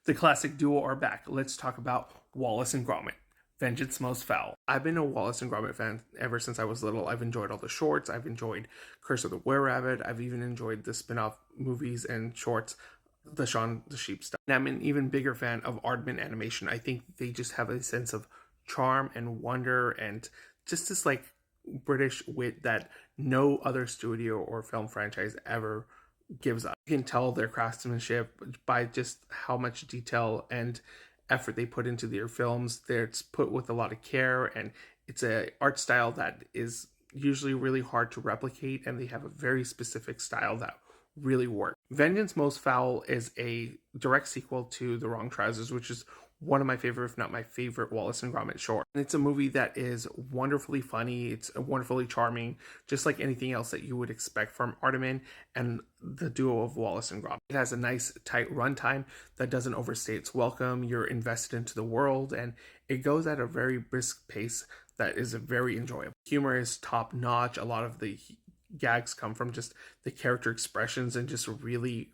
The classic duo are back. Let's talk about Wallace and Gromit. Vengeance Most Fowl. I've been a Wallace and Gromit fan ever since I was little. I've enjoyed all the shorts. I've enjoyed Curse of the Were-Rabbit. I've even enjoyed the spin-off movies and shorts, the Shaun the Sheep stuff. And I'm an even bigger fan of Aardman animation. I think they just have a sense of charm and wonder and just this like British wit that no other studio or film franchise ever gives up. You can tell their craftsmanship by just how much detail and effort they put into their films. It's put with a lot of care, and it's a art style that is usually really hard to replicate, and they have a very specific style that really works. Vengeance Most Fowl is a direct sequel to The Wrong Trousers, which is one of my favorite, if not my favorite, Wallace and Gromit short. And it's a movie that is wonderfully funny. It's wonderfully charming, just like anything else that you would expect from Aardman and the duo of Wallace and Gromit. It has a nice, tight runtime that doesn't overstay its welcome. You're invested into the world, and it goes at a very brisk pace that is very enjoyable. Humor is top notch. A lot of the gags come from just the character expressions and just a really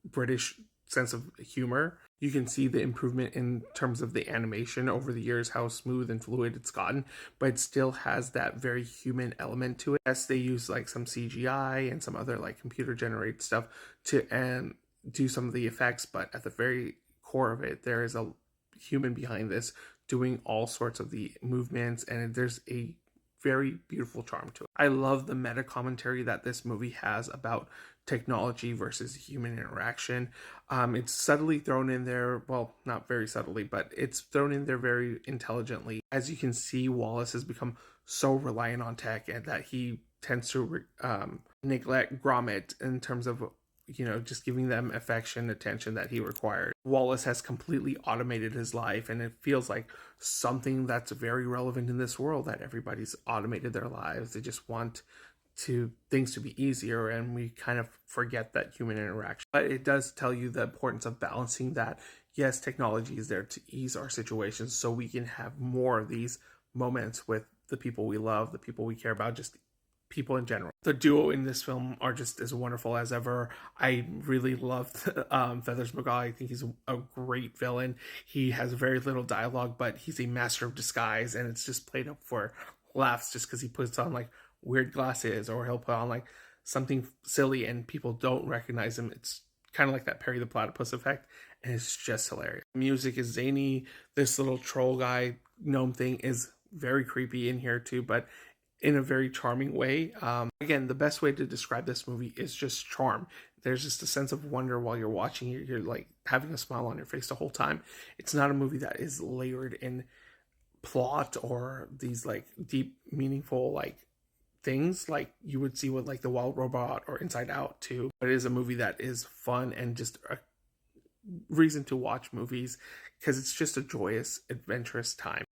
British sense of humor. You can see the improvement in terms of the animation over the years, how smooth and fluid it's gotten, but it still has that very human element to it. Yes, they use like some CGI and some other like computer generated stuff to do some of the effects, but at the very core of it, there is a human behind this doing all sorts of the movements, and there's a very beautiful charm to it. I love the meta commentary that this movie has about technology versus human interaction. It's subtly thrown in there, well, not very subtly, but it's thrown in there very intelligently. As you can see, Wallace has become so reliant on tech and that he tends to neglect Gromit in terms of just giving them affection, attention that he required. Wallace has completely automated his life, and it feels like something that's very relevant in this world, that everybody's automated their lives. They just want things to be easier, and we kind of forget that human interaction. But it does tell you the importance of balancing that. Yes, technology is there to ease our situations so we can have more of these moments with the people we love, the people we care about, just people in general. The duo in this film are just as wonderful as ever. I really love Feathers McGaw. I think he's a great villain. He has very little dialogue, but he's a master of disguise, and it's just played up for laughs just because he puts on like weird glasses, or he'll put on like something silly and people don't recognize him. It's kind of like that Perry the Platypus effect, and it's just hilarious. Music is zany. This little troll guy gnome thing is very creepy in here too, but in a very charming way. Again, the best way to describe this movie is just charm. There's just a sense of wonder while you're watching it. You're like having a smile on your face the whole time. It's not a movie that is layered in plot or these like deep, meaningful like things like you would see with like The Wild Robot or Inside Out too. But it is a movie that is fun and just a reason to watch movies because it's just a joyous, adventurous time.